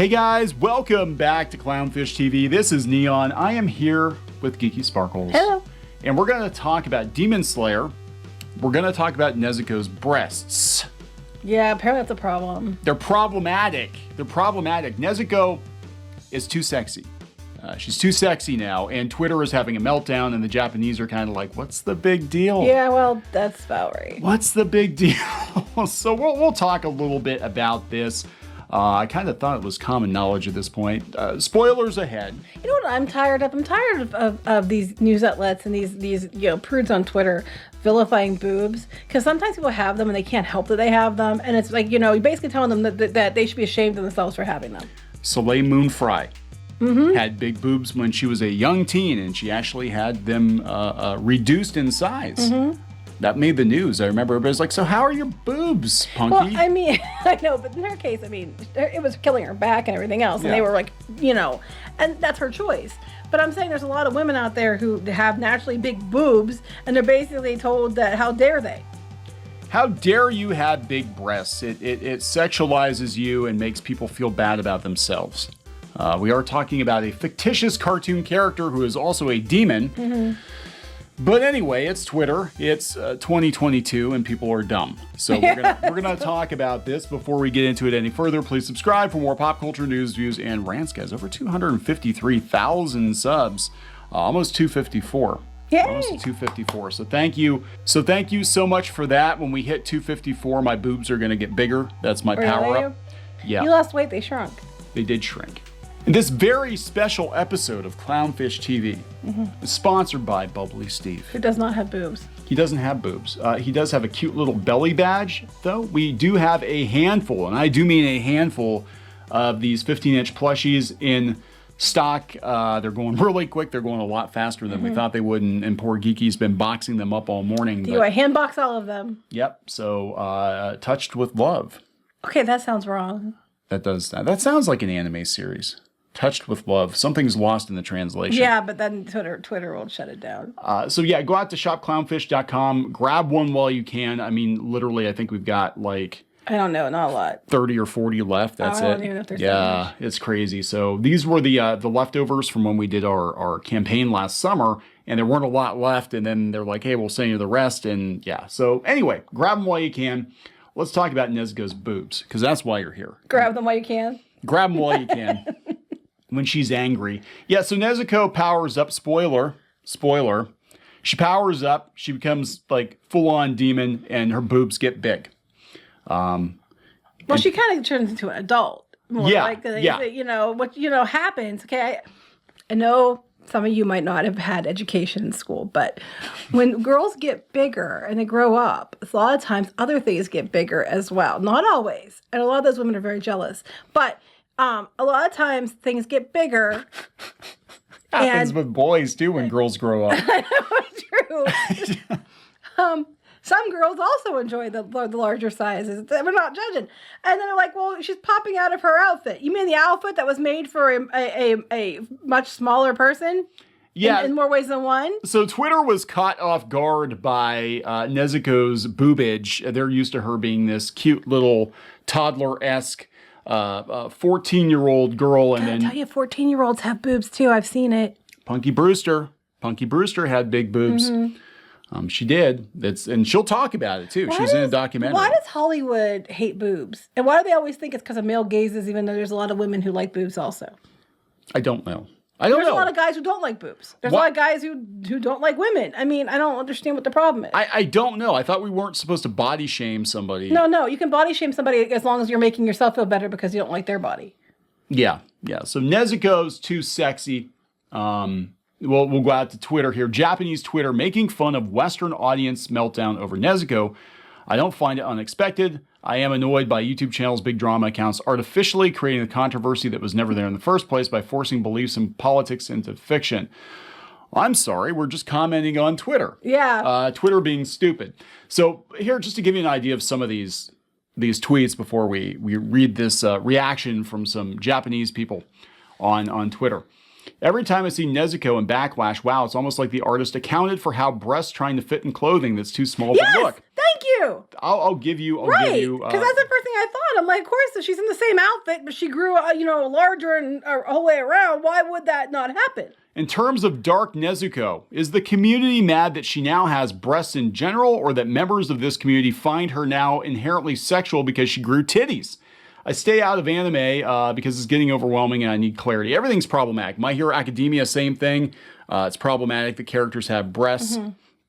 Hey guys, welcome back to Clownfish TV. This is Neon. I am here with Geeky Sparkles. Hello. And we're going to talk about Demon Slayer. We're going to talk about Nezuko's breasts. Yeah, apparently that's a problem. They're problematic. Nezuko is too sexy. She's too sexy now, and Twitter is having a meltdown, and the Japanese are kind of like, what's the big deal? Yeah, well, that's about right. What's the big deal? So we'll talk a little bit about this. I kind of thought it was common knowledge at this point. Spoilers ahead. You know what I'm tired of? I'm tired of these news outlets and these prudes on Twitter vilifying boobs, because sometimes people have them and they can't help that they have them, and it's like, you're basically telling them that they should be ashamed of themselves for having them. Soleil Moon Frye had big boobs when she was a young teen, and she actually had them reduced in size. That made the news. I remember everybody's like, so how are your boobs, Punky? Well, I mean, I know, but in her case, I mean, it was killing her back and everything else, and they were like, and that's her choice. But I'm saying there's a lot of women out there who have naturally big boobs, and they're basically told that, how dare they? How dare you have big breasts? It sexualizes you and makes people feel bad about themselves. We are talking about a fictitious cartoon character who is also a demon. But anyway, it's Twitter. It's 2022, and people are dumb. So we're gonna talk about this. Before we get into it any further, please subscribe for more pop culture news, views, and rants, guys. Over 253,000 subs, almost 254. Yay! Almost 254. So thank you. So thank you so much for that. When we hit 254, my boobs are gonna get bigger. That's my power up. Yeah. You lost weight, they shrunk. They did shrink. And this very special episode of Clownfish TV is sponsored by Bubbly Steve. Who does not have boobs. He doesn't have boobs. He does have a cute little belly badge, though. We do have a handful, and I do mean a handful, of these 15-inch plushies in stock. They're going really quick. They're going a lot faster than we thought they would, and poor Geeky's been boxing them up all morning. I hand box all of them? Yep. So, Touched with Love. Okay, that sounds wrong. That sounds like an anime series. Touched with Love. Something's lost in the translation. Yeah, but then Twitter will shut it down. So yeah, go out to shopclownfish.com. Grab one while you can. I mean, literally, I think we've got like... I don't know, not a lot. 30 or 40 left. That's I don't even know if there's that much. It's crazy. So these were the leftovers from when we did our campaign last summer, and there weren't a lot left. And then they're like, hey, we'll send you the rest. And yeah, so anyway, grab them while you can. Let's talk about Nezuko's boobs, because that's why you're here. Grab them while you can. Grab them while you can. When she's angry. Yeah, so Nezuko powers up. Spoiler. She powers up. She becomes like full-on demon, and her boobs get big. Well, she kind of turns into an adult. More like, what happens. Okay, I know some of you might not have had education in school, but when girls get bigger and they grow up, a lot of times other things get bigger as well. Not always, and a lot of those women are very jealous, but. A lot of times things get bigger. Happens with boys too when girls grow up. True. Some girls also enjoy the larger sizes. We're not judging. And then they're like, well, she's popping out of her outfit. You mean the outfit that was made for a much smaller person? Yeah. In more ways than one? So Twitter was caught off guard by Nezuko's boobage. They're used to her being this cute little toddler-esque 14-year-old girl, and then... I tell you, 14-year-olds have boobs too. I've seen it. Punky Brewster had big boobs. She did. And she'll talk about it too. She's in a documentary. Why does Hollywood hate boobs? And why do they always think it's because of male gazes, even though there's a lot of women who like boobs also? I don't know. There's a lot of guys who don't like boobs. There's a lot of guys who don't like women. I mean, I don't understand what the problem is. I don't know. I thought we weren't supposed to body shame somebody. No. You can body shame somebody as long as you're making yourself feel better because you don't like their body. Yeah. So Nezuko's too sexy. We'll go out to Twitter here. Japanese Twitter making fun of Western audience meltdown over Nezuko. I don't find it unexpected. I am annoyed by YouTube channels, big drama accounts, artificially creating a controversy that was never there in the first place by forcing beliefs in politics into fiction. I'm sorry, we're just commenting on Twitter. Yeah. Twitter being stupid. So here, just to give you an idea of some of these tweets before we read this reaction from some Japanese people on Twitter. Every time I see Nezuko in Backlash, wow, it's almost like the artist accounted for how breasts trying to fit in clothing that's too small to look. Thank too. I'll give you. Right, because that's the first thing I thought. I'm like, of course, if she's in the same outfit, but she grew, larger and a whole way around, why would that not happen? In terms of Dark Nezuko, is the community mad that she now has breasts in general, or that members of this community find her now inherently sexual because she grew titties? I stay out of anime because it's getting overwhelming and I need clarity. Everything's problematic. My Hero Academia, same thing. It's problematic. The characters have breasts.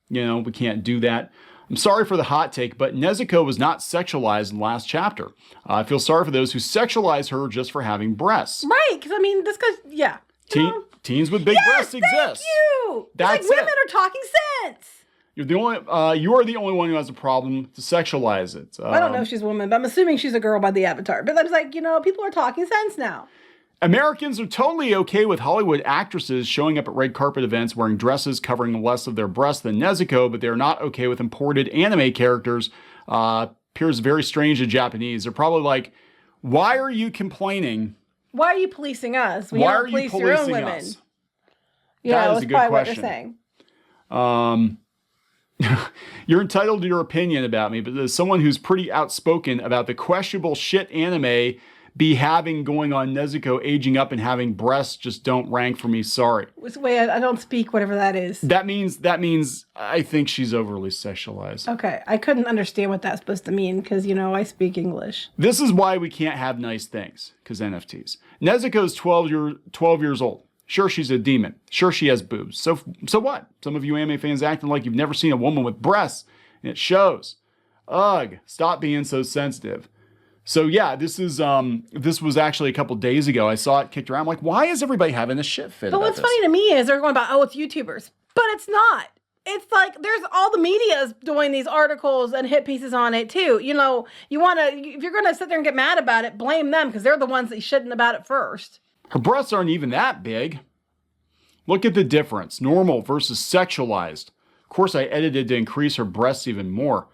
We can't do that. I'm sorry for the hot take, but Nezuko was not sexualized in the last chapter. I feel sorry for those who sexualize her just for having breasts. Right, because this guy's, yeah. Teens with big breasts exist. Thank you. That's women are talking sense. You are the only one who has a problem to sexualize it. I don't know if she's a woman, but I'm assuming she's a girl by the avatar. But I was like, people are talking sense now. Americans are totally okay with Hollywood actresses showing up at red carpet events wearing dresses covering less of their breasts than Nezuko, but they're not okay with imported anime characters. Appears very strange to Japanese. They're probably like, why are you complaining? Why are you policing us? Why are you policing your own women? us? That is a good question. What they're saying. You're entitled to your opinion about me, but as someone who's pretty outspoken about the questionable shit anime be having going on Nezuko aging up and having breasts just don't rank for me. Sorry. Wait, I don't speak whatever that is. That means I think she's overly sexualized. Okay. I couldn't understand what that's supposed to mean because, I speak English. This is why we can't have nice things, because NFTs. Nezuko's 12 years old. Sure, she's a demon. Sure, she has boobs. So what? Some of you anime fans acting like you've never seen a woman with breasts, and it shows. Ugh, stop being so sensitive. So yeah, this was actually a couple days ago. I saw it kicked around. I'm like, why is everybody having a shit fit? But what's funny to me is they're going about, it's YouTubers, but it's not. It's like there's all the media's doing these articles and hit pieces on it too. You want to, if you're going to sit there and get mad about it, blame them because they're the ones that shouldn't about it first. Her breasts aren't even that big. Look at the difference. Normal versus sexualized. Of course, I edited to increase her breasts even more.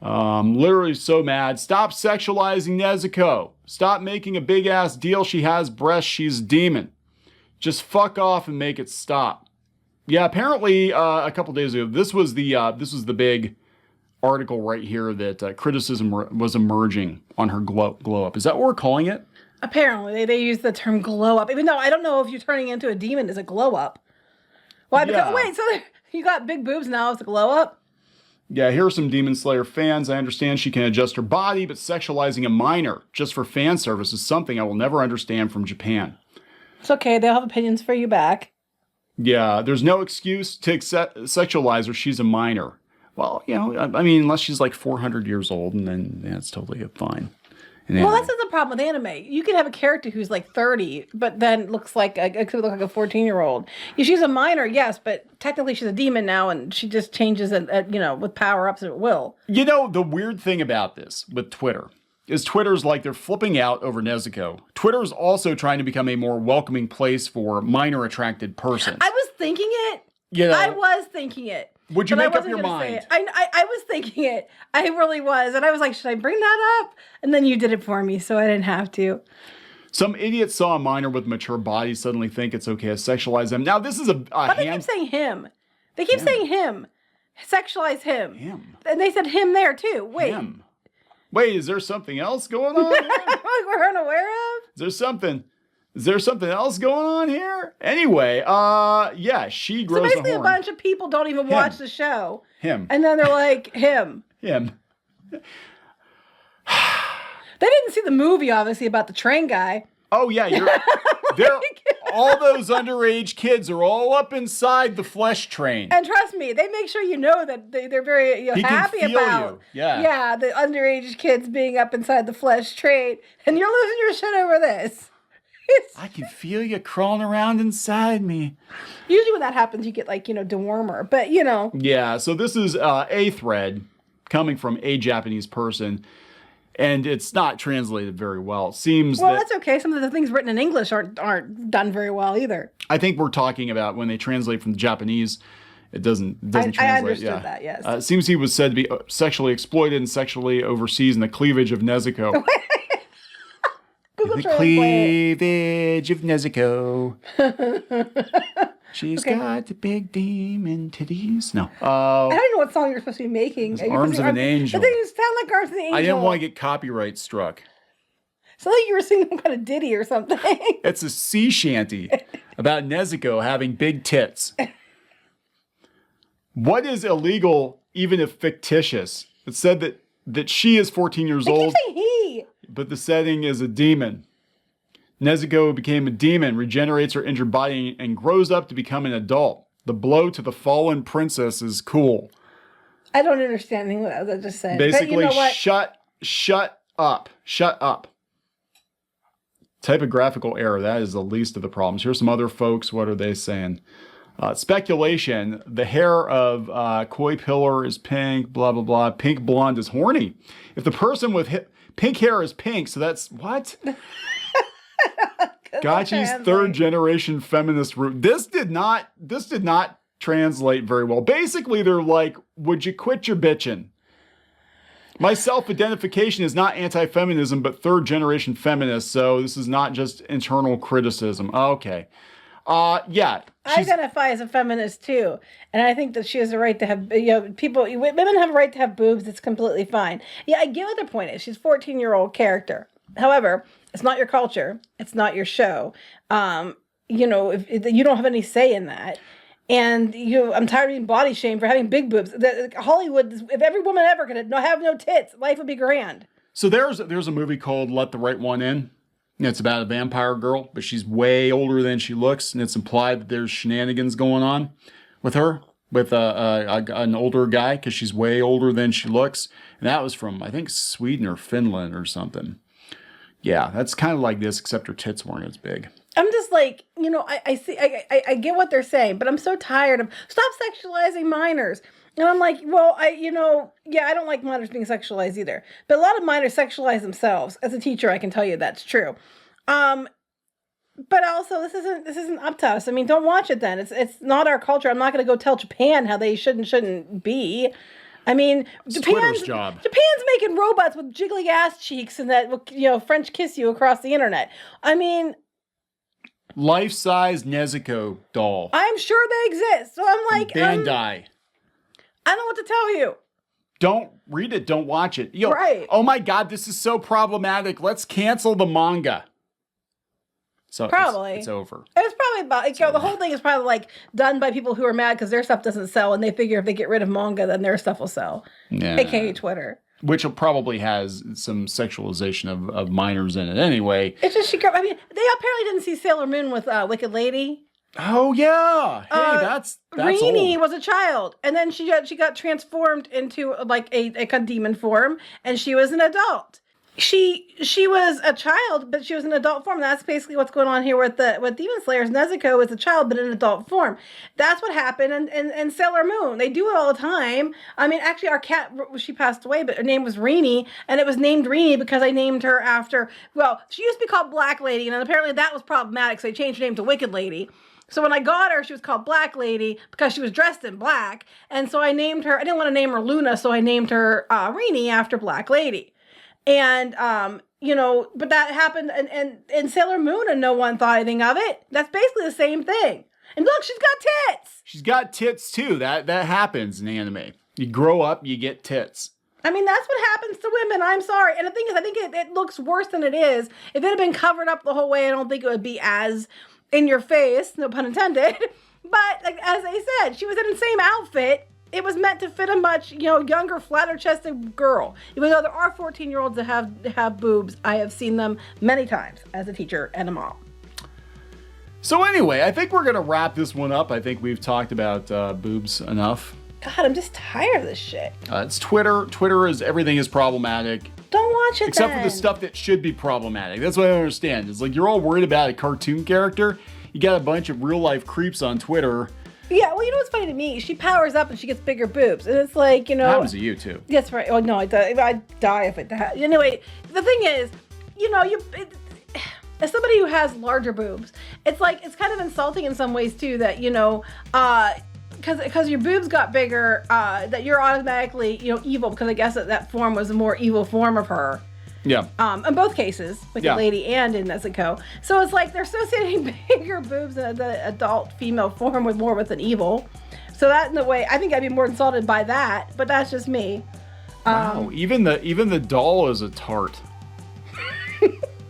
Literally so mad. Stop sexualizing Nezuko. Stop making a big ass deal. She has breasts. She's a demon. Just fuck off and make it stop. Yeah, apparently a couple days ago, this was the big article right here that criticism was emerging on her glow up. Is that what we're calling it? Apparently, they use the term glow up, even though I don't know if you're turning into a demon is a glow up. Why? Because, wait, so you got big boobs now, it's a glow up? Yeah, here are some Demon Slayer fans. I understand she can adjust her body, but sexualizing a minor just for fan service is something I will never understand from Japan. It's okay, they'll have opinions for you back. Yeah, there's no excuse to sexualize her. She's a minor. Well, unless she's like 400 years old, and then that's totally fine. Well, that's the problem with anime. You can have a character who's like 30, but then looks like could look like a 14-year-old. She's a minor, yes, but technically she's a demon now, and she just changes with power-ups at will. The weird thing about this with Twitter is Twitter's like they're flipping out over Nezuko. Twitter's also trying to become a more welcoming place for minor-attracted persons. I was thinking it. I was thinking it. Would you make up your mind? I was thinking it. I really was. And I was like, should I bring that up? And then you did it for me, so I didn't have to. Some idiot saw a minor with mature body suddenly think it's okay to sexualize them. Now, this is But they keep saying him. They keep saying him. Sexualize him. Him. And they said him there, too. Wait. Him. Wait, is there something else going on here? Like we're unaware of? Is there something else going on here? Anyway, she grows a horn. So basically a bunch of people don't even watch the show. Him. And then they're like, him. Him. They didn't see the movie, obviously, about the train guy. Oh, yeah. All those underage kids are all up inside the flesh train. And trust me, they make sure that they're very happy about the underage kids being up inside the flesh train. And you're losing your shit over this. I can feel you crawling around inside me. Usually when that happens, you get dewormer, but Yeah, so this is a thread coming from a Japanese person, and it's not translated very well. It seems that's okay. Some of the things written in English aren't done very well either. I think we're talking about when they translate from the Japanese, it doesn't translate. I understood that, yes. It seems he was said to be sexually exploited and sexually overseas in the cleavage of Nezuko. The cleavage of Nezuko. She's got the big demon titties. No. I don't know what song you're supposed to be making. Arms of an Angel. The thing sound like Arms of an Angel. I didn't want to get copyright struck. So like you were singing some kind of ditty or something. It's a sea shanty about Nezuko having big tits. What is illegal, even if fictitious? It said that she is 14 years old. I keep saying he. But the setting is a demon. Nezuko became a demon, regenerates her injured body, and grows up to become an adult. The blow to the fallen princess is cool. I don't understand anything what I just said. Basically, but you know what? shut up. Shut up. Typographical error. That is the least of the problems. Here's some other folks. What are they saying? Speculation. The hair of Koi Pillar is pink, blah, blah, blah. Pink blonde is horny. If the person with pink hair is pink, so that's what? Gotchi's third generation feminist root. This did not translate very well. Basically, they're like, would you quit your bitching? My self-identification is not anti-feminism, but third generation feminist. So this is not just internal criticism. Okay. Yeah. I identify as a feminist too. And I think that she has a right to have, women have a right to have boobs. It's completely fine. Yeah, I get what the point is. She's a 14-year-old character. However, it's not your culture. It's not your show. If you don't have any say in that. And I'm tired of being body shamed for having big boobs. Hollywood, if every woman ever could have no tits, life would be grand. So there's a movie called Let the Right One In. It's about a vampire girl, but she's way older than she looks, and it's implied that there's shenanigans going on with her, with an older guy, because she's way older than she looks. And that was from, I think, Sweden or Finland or something. Yeah, that's kind of like this, except her tits weren't as big. I'm just like, I see, I get what they're saying, but I'm so tired of stop sexualizing minors. And I'm like, well, I don't like minors being sexualized either. But a lot of minors sexualize themselves. As a teacher, I can tell you that's true. But also, this isn't up to us. I mean, don't watch it then. It's not our culture. I'm not going to go tell Japan how they should and shouldn't be. I mean, Japan's making robots with jiggly ass cheeks and that will, French kiss you across the internet. I mean, life-size Nezuko doll. I'm sure they exist. So I'm like, Bandai. I don't know what to tell you. Don't read it. Don't watch it. Right. Oh my God, this is so problematic. Let's cancel the manga. So probably it's over. It was probably about the whole thing is probably like done by people who are mad because their stuff doesn't sell, and they figure if they get rid of manga, then their stuff will sell. Yeah. AKA Twitter. Which probably has some sexualization of minors in it anyway. It's just they apparently didn't see Sailor Moon with Wicked Lady. Oh yeah, hey, that's Rini old. was a child, and then she got transformed into like a demon form, and she was an adult. She was a child, but she was an adult form. That's basically what's going on here with Demon Slayers. Nezuko is a child, but in an adult form. That's what happened in Sailor Moon. They do it all the time. I mean, actually, our cat, she passed away, but her name was Rini, and it was named Rini because I named her after, she used to be called Black Lady, and apparently that was problematic, so I changed her name to Wicked Lady. So when I got her, she was called Black Lady because she was dressed in black, and so I named her, I didn't want to name her Luna, so I named her Rini after Black Lady. And, but that happened in Sailor Moon and no one thought anything of it. That's basically the same thing. And look, she's got tits. She's got tits too. That happens in anime. You grow up, you get tits. I mean, that's what happens to women. I'm sorry. And the thing is, I think it looks worse than it is. If it had been covered up the whole way, I don't think it would be as in your face, no pun intended. But like, as I said, she was in the same outfit. It was meant to fit a much, younger, flatter-chested girl. Even though there are 14-year-olds that have boobs, I have seen them many times as a teacher and a mom. So anyway, I think we're going to wrap this one up. I think we've talked about boobs enough. God, I'm just tired of this shit. It's Twitter. Twitter is everything is problematic. Don't watch it Except for the stuff that should be problematic. That's what I don't understand. It's like you're all worried about a cartoon character. You got a bunch of real-life creeps on Twitter. Yeah, well, what's funny to me? She powers up and she gets bigger boobs. And it's like, happens to you, too. That's right. Oh, no, I'd die if it happened. Anyway, the thing is, as somebody who has larger boobs, it's like, it's kind of insulting in some ways, too, that, because your boobs got bigger, that you're automatically, evil, because I guess that form was a more evil form of her. Yeah. In both cases, with the lady and in Nezuko. So it's like they're associating bigger boobs in the adult female form with more with an evil. So that in a way, I think I'd be more insulted by that, but that's just me. Wow, even the doll is a tart.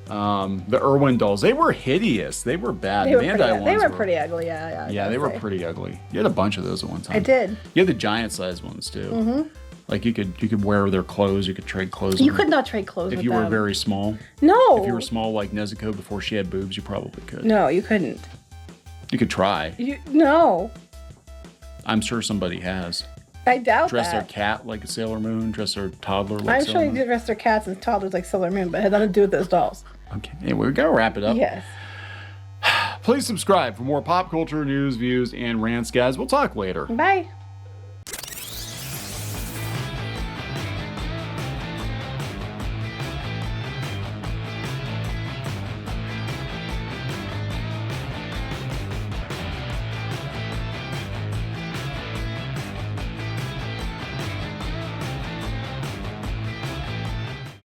The Irwin dolls, they were hideous. They were bad. They were pretty ugly, yeah. Yeah, they were pretty ugly. You had a bunch of those at one time. I did. You had the giant size ones too. Mm-hmm. Like you could wear their clothes. You could trade clothes. You could not trade clothes if with you were them. very small. No. If you were small like Nezuko before she had boobs, you probably could. No, you couldn't. You could try. No. I'm sure somebody has. I doubt dress that. Their cat like a Sailor Moon. Dress their toddler like I'm Sailor Moon. sure you dress their cats and toddlers like Sailor Moon, but it had nothing to do with those dolls. Okay, anyway, we gotta wrap it up. Yes. Please subscribe for more pop culture news, views, and rants, guys. We'll talk later. Bye.